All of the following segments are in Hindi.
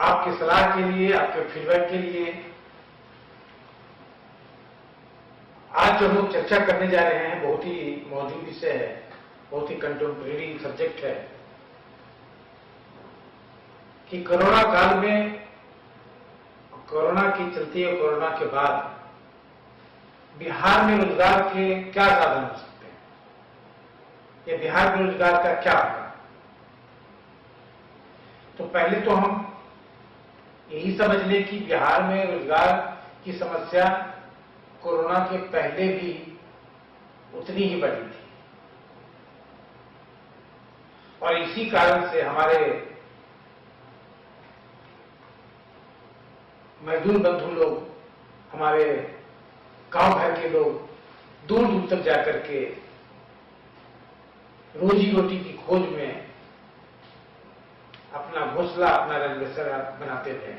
आपकी सलाह के लिए, आपके फीडबैक के लिए। आज जो हम चर्चा करने जा रहे हैं बहुत ही मौलिक विषय है, बहुत ही कंटेम्प्रेरी सब्जेक्ट है कि कोरोना काल में, कोरोना के चलते और कोरोना के बाद बिहार में रोजगार के क्या साधन हो सकते हैं, या बिहार में रोजगार का क्या होगा। तो पहले तो हम यही समझ लें कि बिहार में रोजगार की समस्या कोरोना के पहले भी उतनी ही बड़ी थी, और इसी कारण से हमारे मजदूर बंधु लोग, हमारे गांव भर के लोग दूर दूर तक जाकर के रोजी रोटी की खोज में अपना घोंसला, अपना रंग बसेरा बनाते थे।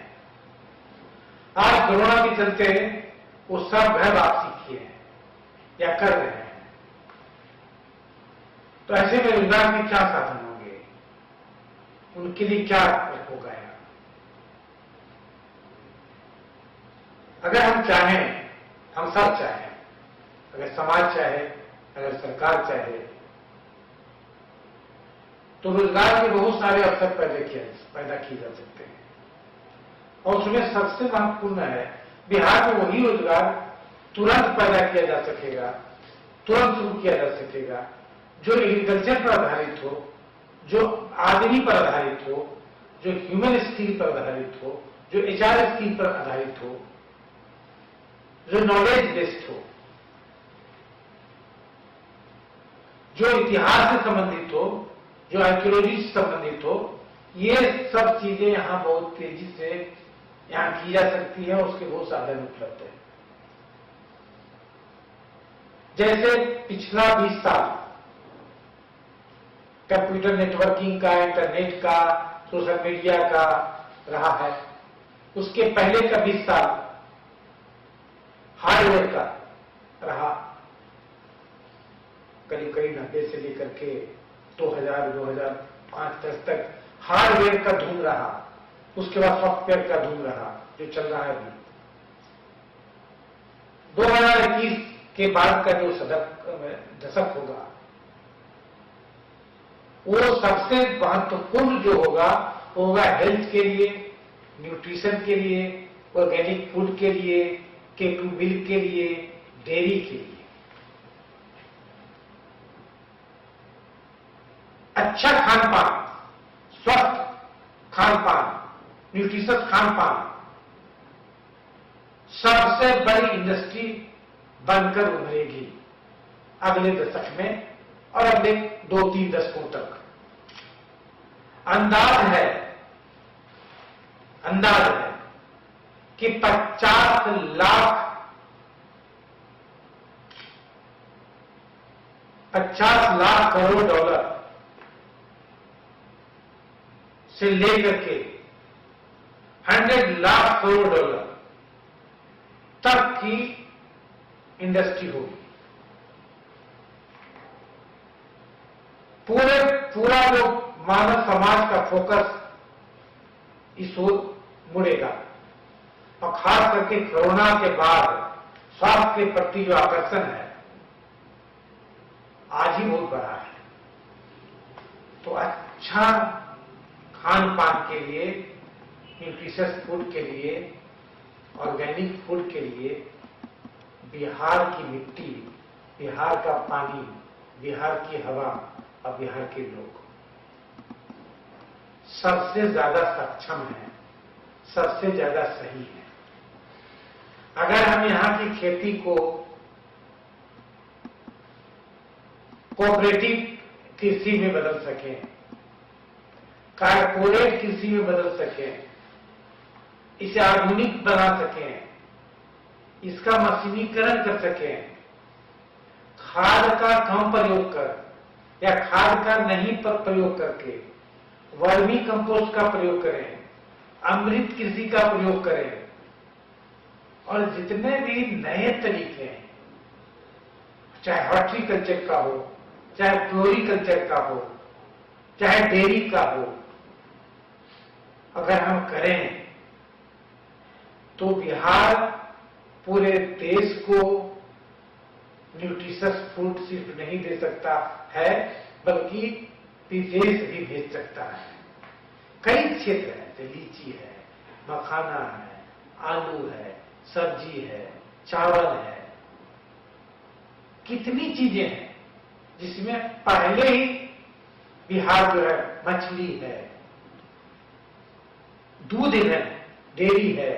आज कोरोना के चलते वो सब घर वापसी किए हैं या कर रहे हैं। तो ऐसे में रोजगार के क्या साधन होंगे, उनके लिए क्या होगा। अगर हम चाहें, हम सब चाहें, अगर समाज चाहे, अगर सरकार चाहे, तो रोजगार के बहुत सारे अवसर पैदा किए जा सकते हैं। और उसमें सबसे महत्वपूर्ण है, बिहार में वही रोजगार तुरंत पैदा किया जा सकेगा, तुरंत शुरू किया जा सकेगा, जो एग्रीकल्चर पर आधारित हो, जो आदमी पर आधारित हो, जो ह्यूमन स्किल पर आधारित हो, जो एचआर स्किल पर आधारित हो, जो नॉलेज बेस्ड हो, जो इतिहास से संबंधित हो, जो आर्कियोलॉजी से संबंधित हो। ये सब चीजें यहां बहुत तेजी से यहां की जा सकती है, उसके बहुत साधन उपलब्ध है। जैसे पिछला 20 साल कंप्यूटर नेटवर्किंग का, इंटरनेट का, सोशल मीडिया का रहा है। उसके पहले का 20 साल हार्डवेयर का रहा, करीब करीब 90 से लेकर के 2000, 2005, 10 तक हार्डवेयर का धूम रहा। उसके बाद सॉफ्टवेयर का धूम रहा, जो चल रहा है अभी। 2021 के बाद का जो दशक होगा, वो सबसे महत्वपूर्ण जो होगा, वो होगा हेल्थ के लिए, न्यूट्रिशन के लिए, ऑर्गेनिक फूड के लिए, केटू मिल्क के लिए, डेयरी के लिए। अच्छा खान पान, स्वस्थ खान पान, न्यूट्रिशियस खान पान सबसे बड़ी इंडस्ट्री बनकर उभरेगी अगले दशक में और अगले 2-3 दशकों तक। अंदाज है कि 50 लाख करोड़ डॉलर से लेकर के 100 लाख करोड़ डॉलर तक की इंडस्ट्री होगी। पूरा जो मानव समाज का फोकस इस ओर मुड़ेगा, और खास करके कोरोना के बाद स्वास्थ्य के प्रति जो आकर्षण है आज ही बहुत बड़ा है। तो अच्छा खान पान के लिए, न्यूट्रिशियस फूड के लिए, ऑर्गेनिक फूड के लिए बिहार की मिट्टी, बिहार का पानी, बिहार की हवा और बिहार के लोग सबसे ज्यादा सक्षम है, सबसे ज्यादा सही है। अगर हम यहां की खेती को कोऑपरेटिव कृषि में बदल सकें, कारपोरेट कृषि में बदल सकें, इसे आधुनिक बना सकें, इसका मशीनीकरण कर सकें, खाद का कम प्रयोग कर या खाद का नहीं प्रयोग करके वर्मी कंपोस्ट का प्रयोग करें, अमृत कृषि का प्रयोग करें, और जितने भी नए तरीके हैं, चाहे हॉर्टिकल्चर का हो, चाहे फ्लोरिकल्चर का हो, चाहे डेयरी का हो, अगर हम करें तो बिहार पूरे देश को न्यूट्रिशियस फूड सिर्फ नहीं दे सकता है, बल्कि विदेश भी भेज सकता है। कई क्षेत्र हैं, जैसे लीची है, मखाना है, आलू है, सब्जी है, चावल है, कितनी चीजें हैं जिसमें पहले ही बिहार जो है, मछली है, दूध है, डेयरी है,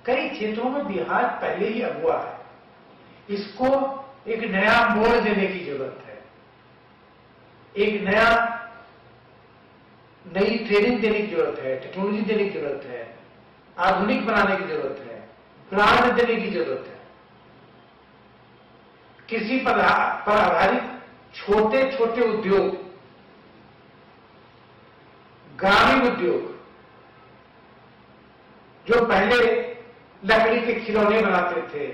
कई क्षेत्रों में बिहार पहले ही अगुआ है। इसको एक नया मोड़ देने की जरूरत है, एक नई ट्रेनिंग देने की जरूरत है, टेक्नोलॉजी देने की जरूरत है, आधुनिक बनाने की जरूरत है, ब्रांड देने की जरूरत है। कृषि पर आधारित छोटे छोटे उद्योग, ग्रामीण उद्योग, जो पहले लकड़ी के खिलौने बनाते थे,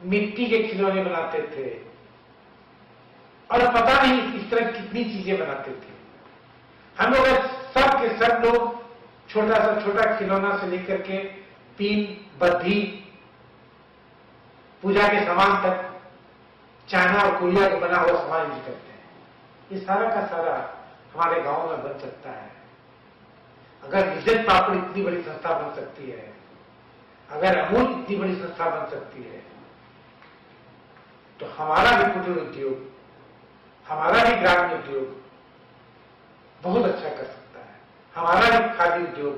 मिट्टी के खिलौने बनाते थे, और पता नहीं इस तरह कितनी चीजें बनाते थे। हम लोग सब के सब लोग छोटा सा छोटा खिलौना से लेकर के पीन, बद्धी, पूजा के सामान तक चाइना और कोरिया का बना हुआ सामान यूज करते हैं। ये सारा का सारा हमारे गांव में बन सकता है। अगर इज्जत पापड़ इतनी बड़ी संस्था बन सकती है, अगर अमूल इतनी बड़ी संस्था बन सकती है, तो हमारा भी कुटीर उद्योग, हमारा भी ग्रामीण उद्योग बहुत अच्छा कर सकता है। हमारा भी खादी उद्योग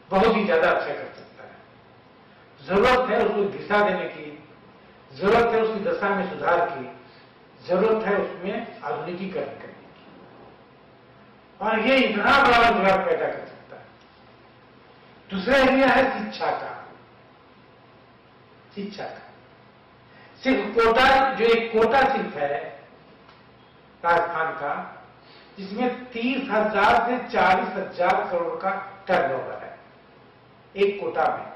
बहुत ही ज्यादा अच्छा कर सकता है। जरूरत है उसको दिशा देने की, जरूरत है उसकी दशा में सुधार की, जरूरत है उसमें आधुनिकीकरण करने की, और ये इतना बड़ा रोजगार पैदा कर सकता है। दूसरा एरिया है शिक्षा का। शिक्षा का सिर्फ कोटा, जो एक कोटा सिर्फ है राजस्थान का, जिसमें 30,000 से 40,000 करोड़ का टर्नओवर है एक कोटा में,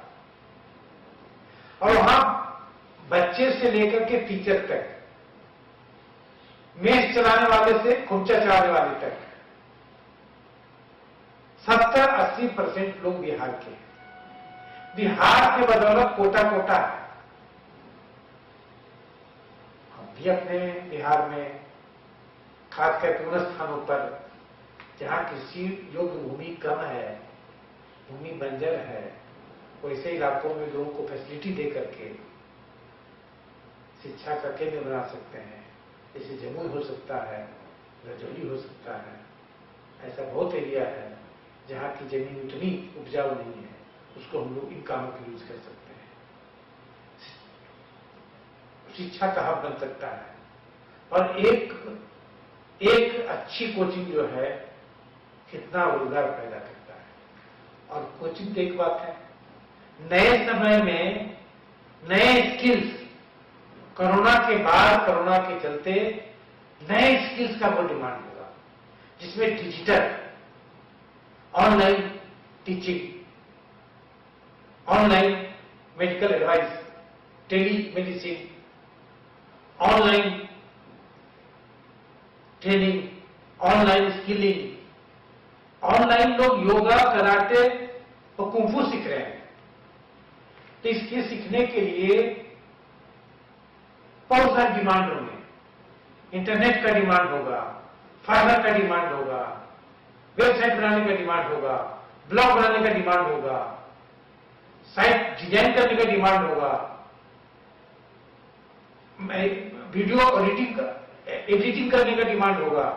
और वहां बच्चे से लेकर के टीचर तक, मेष चलाने वाले से खुर्चा चलाने वाले तक 70-80% लोग बिहार के हैं। बिहार के बदौलत कोटा कोटा है। हम भी अपने बिहार में खासकर उन स्थानों पर जहां कृषि योग्य भूमि कम है, भूमि बंजर है, वैसे इलाकों में लोगों को फैसिलिटी दे करके शिक्षा का केंद्र बना सकते हैं। जैसे जमुई हो सकता है, रजौली हो सकता है। ऐसा बहुत एरिया है जहां की जमीन उतनी उपजाऊ नहीं है, उसको हम लोग इन कामों के यूज कर सकते हैं। शिक्षा का हब बन सकता है, और एक अच्छी कोचिंग जो है कितना रोजगार पैदा करता है। और कोचिंग की एक बात है, नए समय में नए स्किल्स, कोरोना के बाद, कोरोना के चलते नए स्किल्स का बहुत डिमांड होगा, जिसमें digital, online teaching, online medical advice, telemedicine, online training, online skilling, online लोग योगा, कराटे और कुंफू सीख रहे हैं। तो इसके सीखने के लिए बहुत सारी डिमांड होंगे। इंटरनेट का डिमांड होगा, फाइबर का डिमांड होगा, वेबसाइट बनाने का डिमांड होगा, ब्लॉग बनाने का डिमांड होगा, साइट डिजाइन करने का डिमांड होगा, वीडियो एडिटिंग करने का डिमांड होगा,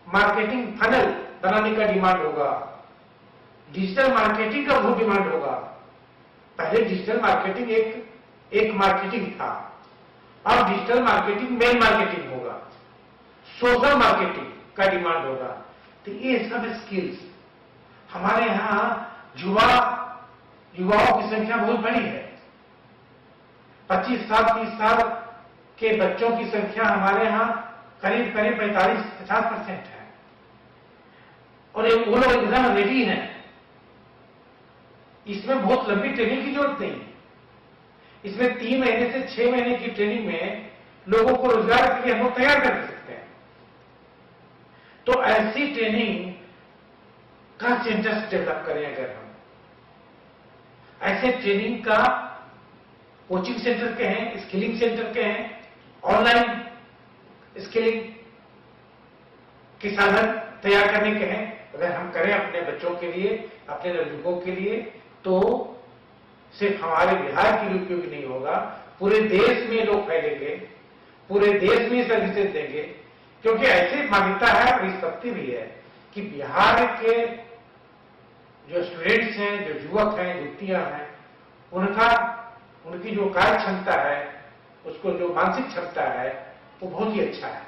मार्केटिंग फनल बनाने का डिमांड होगा, डिजिटल मार्केटिंग का बहुत डिमांड होगा। पहले डिजिटल मार्केटिंग एक मार्केटिंग था, अब डिजिटल मार्केटिंग मेन मार्केटिंग होगा, सोशल मार्केटिंग का डिमांड होगा। तो ये सब स्किल्स हमारे यहां युवाओं की संख्या बहुत बड़ी है। 25 साल 30 साल के बच्चों की संख्या हमारे यहां करीब 45-50% है, और वो लोग एकदम रेडी हैं। इसमें बहुत लंबी ट्रेनिंग की जरूरत नहीं है। इसमें 3 महीने से 6 महीने की ट्रेनिंग में लोगों को रोजगार के लिए हम लोग तैयार कर सकते हैं। तो ऐसी ट्रेनिंग का सेंटर्स डेवलप करें। अगर हम ऐसे ट्रेनिंग का कोचिंग सेंटर के हैं, स्किलिंग सेंटर के हैं, ऑनलाइन स्किलिंग के साधन तैयार करने के हैं, अगर हम करें अपने बच्चों के लिए, अपने लड़कों के लिए, तो सिर्फ हमारे बिहार के लिए उपयोगी नहीं होगा, पूरे देश में लोग फैलेंगे, पूरे देश में सर्विसेज देंगे। क्योंकि ऐसी मान्यता है और इस सत्य भी है कि बिहार के जो स्टूडेंट्स हैं, जो युवक हैं, युवतियां हैं, उनकी जो कार्य क्षमता है, उसको जो मानसिक क्षमता है, वो बहुत ही अच्छा है।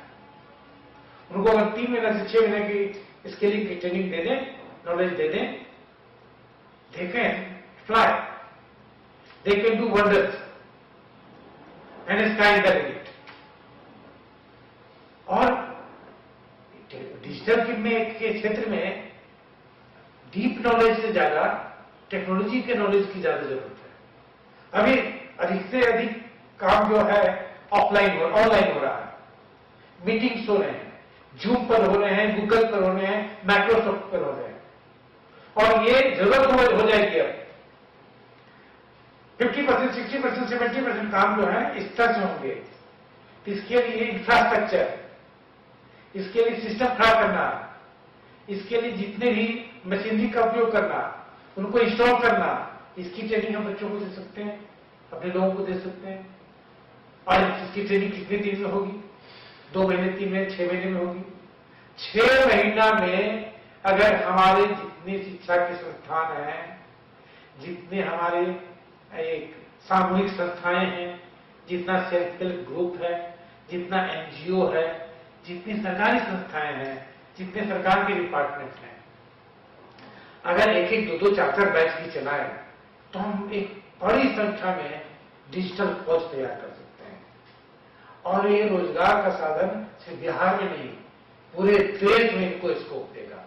उनको अगर 3 महीने से 6 महीने की स्किलिंग की ट्रेनिंग दे दें, नॉलेज दे दें, they can fly, they can do wonders and sky the limit. और डिजिटल के क्षेत्र में डीप नॉलेज से ज्यादा टेक्नोलॉजी के नॉलेज की ज्यादा जरूरत है। अभी अधिक से अधिक काम जो है ऑनलाइन हो रहा है, मीटिंग्स हो रहे हैं, जूम पर हो रहे हैं, गूगल पर हो रहे हैं, माइक्रोसॉफ्ट पर हो रहे हैं, और ये जरूरत हो जाएगी। अब 50%, 60%, 70% काम जो है इस तरह से होंगे। इसके लिए इंफ्रास्ट्रक्चर, इसके लिए सिस्टम खड़ा करना, इसके लिए जितने भी मशीनरी का उपयोग करना, उनको इंस्टॉल करना, इसकी ट्रेनिंग हम बच्चों को दे सकते हैं, अपने लोगों को दे सकते हैं। और इसकी ट्रेनिंग कितने दिन में होगी? 2 महीने, 3 महीने, 6 महीने में होगी। 6 महीना में अगर हमारे जितने शिक्षा के संस्थान हैं, जितने हमारे एक सामूहिक संस्थाएं हैं, जितना सेल्फ हेल्प ग्रुप है, जितना एनजीओ है, जितनी सरकारी संस्थाएं हैं, जितने सरकार के डिपार्टमेंट हैं, अगर 1-1, 2-2, 4-4 बैच भी चलाएं, तो हम एक बड़ी संख्या में डिजिटल फौज तैयार कर सकते हैं। और ये रोजगार का साधन सिर्फ बिहार में नहीं, पूरे देश में इनको स्कोप देगा।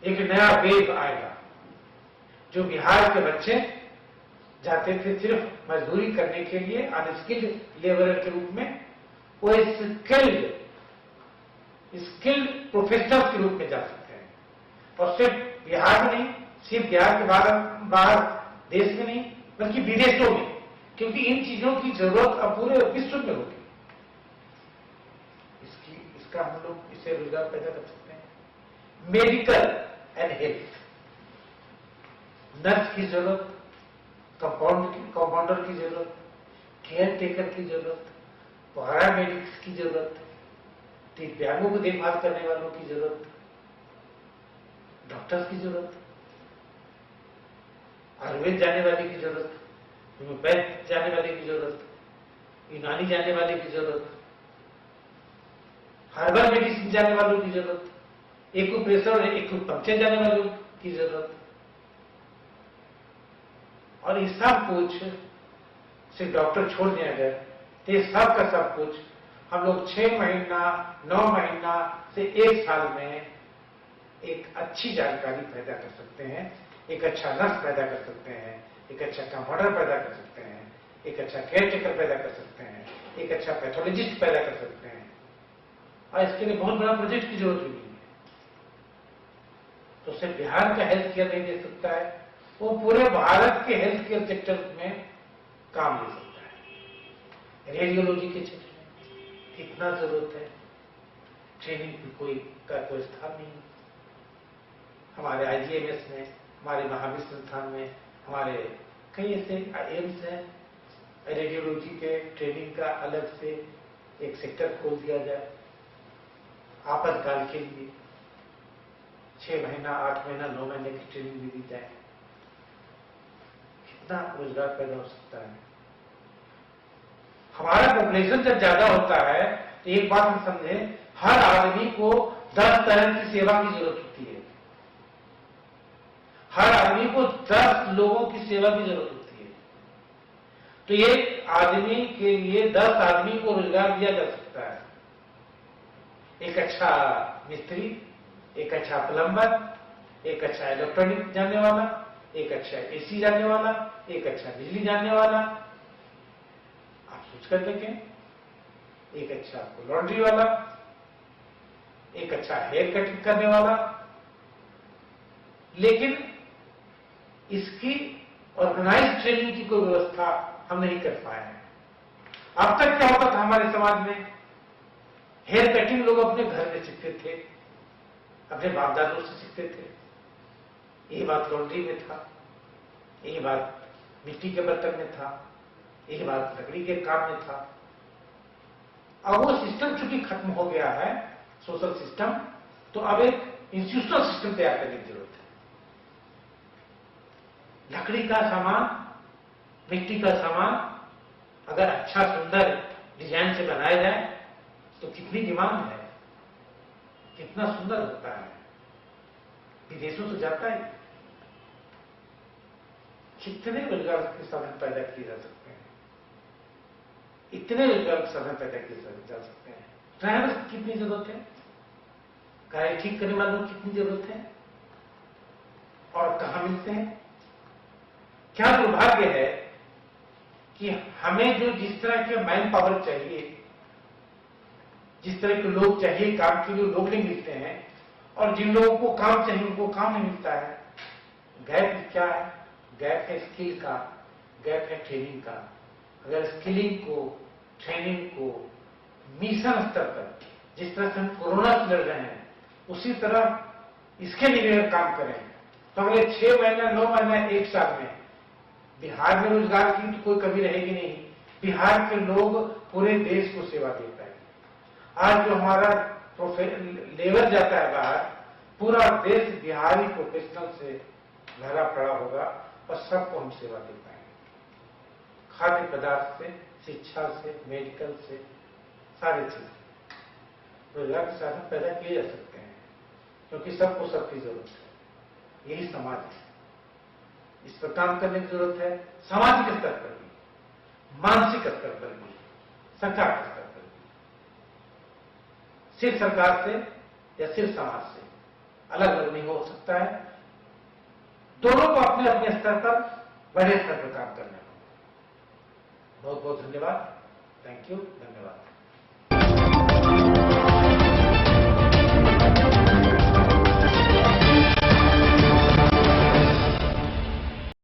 एक नया वेव आएगा। जो बिहार के बच्चे जाते थे सिर्फ मजदूरी करने के लिए अनस्किल्ड लेबरर के रूप में, वो स्किल्ड प्रोफेशनल के रूप में जा सकते हैं। और सिर्फ बिहार में नहीं, सिर्फ बिहार के बाहर देश में नहीं, बल्कि विदेशों में, क्योंकि इन चीजों की जरूरत अब पूरे विश्व में होगी। इसका हम लोग इससे रोजगार पैदा कर सकते हैं। मेडिकल एंड हेल्थ, नर्स की जरूरत, कंपाउंडर की जरूरत, केयर टेकर की जरूरत, पैरामेडिक्स की जरूरत, दिव्यांगों को देखभाल करने वालों की जरूरत, डॉक्टर्स की जरूरत, आयुर्वेद जाने वाले की जरूरत, होम्योपैथ जाने वाले की जरूरत, यूनानी जाने वाले की जरूरत, हर्बल मेडिसिन जाने वालों की जरूरत, एक्यूप्रेशर और एक्यूपंक्चर जाने वालों की जरूरत। और ये सब कुछ सिर्फ डॉक्टर छोड़ दिया गया, तो ये सब का सब कुछ हम लोग 6 महीना, 9 महीना से 1 साल में एक अच्छी जानकारी पैदा कर सकते हैं, एक अच्छा नर्स पैदा कर सकते हैं, एक अच्छा कंपाउंडर पैदा कर सकते हैं, एक अच्छा केयर टेकर पैदा कर सकते हैं, एक अच्छा पैथोलॉजिस्ट पैदा कर सकते हैं। और इसके लिए बहुत बड़ा प्रोजेक्ट की जरूरत नहीं है। तो सिर्फ बिहार का हेल्थ केयर नहीं दे सकता है, वो पूरे भारत के हेल्थ केयर सेक्टर में काम ले सकता है। रेडियोलॉजी के क्षेत्र में कितना जरूरत है, ट्रेनिंग की कोई स्थान नहीं। हमारे आईजीएमएस में, हमारे महावीर संस्थान में, हमारे कई ऐसे एम्स हैं, रेडियोलॉजी के ट्रेनिंग का अलग से एक सेक्टर खोल दिया जाए। आपातकाल के लिए 6 महीना, 8 महीना, 9 महीने की ट्रेनिंग भी दी जाए, कितना रोजगार पैदा हो सकता है। हमारा पॉपुलेशन जब ज्यादा होता है तो एक बात हम समझें, हर आदमी को 10 तरह की सेवा की जरूरत होती है। हर आदमी को 10 लोगों की सेवा की जरूरत होती है। तो एक आदमी के लिए 10 आदमी को रोजगार दिया जा सकता है। एक अच्छा मिस्त्री, एक अच्छा प्लम्बर, एक अच्छा इलेक्ट्रॉनिक जानने वाला, एक अच्छा एसी जानने वाला, एक अच्छा बिजली जानने वाला। आप सोच कर देखें, एक अच्छा लॉन्ड्री वाला, एक अच्छा हेयर कटिंग करने वाला, लेकिन इसकी ऑर्गेनाइज ट्रेनिंग की कोई व्यवस्था हम नहीं कर पाए हैं। अब तक क्या होता था हमारे समाज में, हेयर कटिंग लोग अपने घर में सीखते थे, अपने बाप दादों से सीखते थे। यही बात लॉन्ड्री में था, यही बात मिट्टी के बर्तन में था, यही बात लकड़ी के काम में था। अब वो सिस्टम चूंकि खत्म हो गया है, सोशल सिस्टम, तो अब एक इंस्टीट्यूशनल सिस्टम तैयार करने की जरूरत है। लकड़ी का सामान, मिट्टी का सामान अगर अच्छा सुंदर डिजाइन से बनाया जाए तो कितनी डिमांड है, कितना सुंदर होता है, विदेशों से जाता है। कितने रोजगार के साधन पैदा किए जा सकते हैं, इतने रोजगार के साधन पैदा किए जा सकते हैं। ड्राइवर की कितनी जरूरत है, गाड़ी ठीक करने वालों की कितनी जरूरत है, और कहां मिलते हैं। क्या दुर्भाग्य है कि हमें जो जिस तरह के मैन पावर चाहिए, जिस तरह के लोग चाहिए काम के लिए, लोग नहीं मिलते हैं, और जिन लोगों को काम चाहिए उनको काम नहीं मिलता है। गैप क्या है? गैप है स्किल का, गैप है ट्रेनिंग का। अगर स्किलिंग को, ट्रेनिंग को मिशन स्तर पर, जिस तरह से हम कोरोना से लड़ रहे हैं, उसी तरह इसके लिए अगर काम करें तो अगले 6 महीना, 9 महीना, 1 साल में बिहार में रोजगार की तो कोई कमी रहेगी नहीं। बिहार के लोग पूरे देश को सेवा दे पाएंगे। आज जो हमारा लेबर जाता है बाहर, पूरा देश बिहारी प्रोफेशनल से भरा पड़ा होगा और सबको हम सेवा दे पाएंगे। खाद्य पदार्थ से, शिक्षा से, मेडिकल से, सारी चीज रोजगार के साधन पैदा किए जा सकते हैं, क्योंकि सबको सबकी जरूरत है। यही समाज है, इस पर काम करने की जरूरत है। सामाजिक स्तर पर भी, मानसिक स्तर पर भी, सरकार के स्तर पर भी। सिर्फ सरकार से या सिर्फ समाज से अलग अलग नहीं हो सकता है। दोनों को अपने अपने स्तर पर, बड़े स्तर पर काम करना होगा। बहुत बहुत धन्यवाद। थैंक यू, धन्यवाद।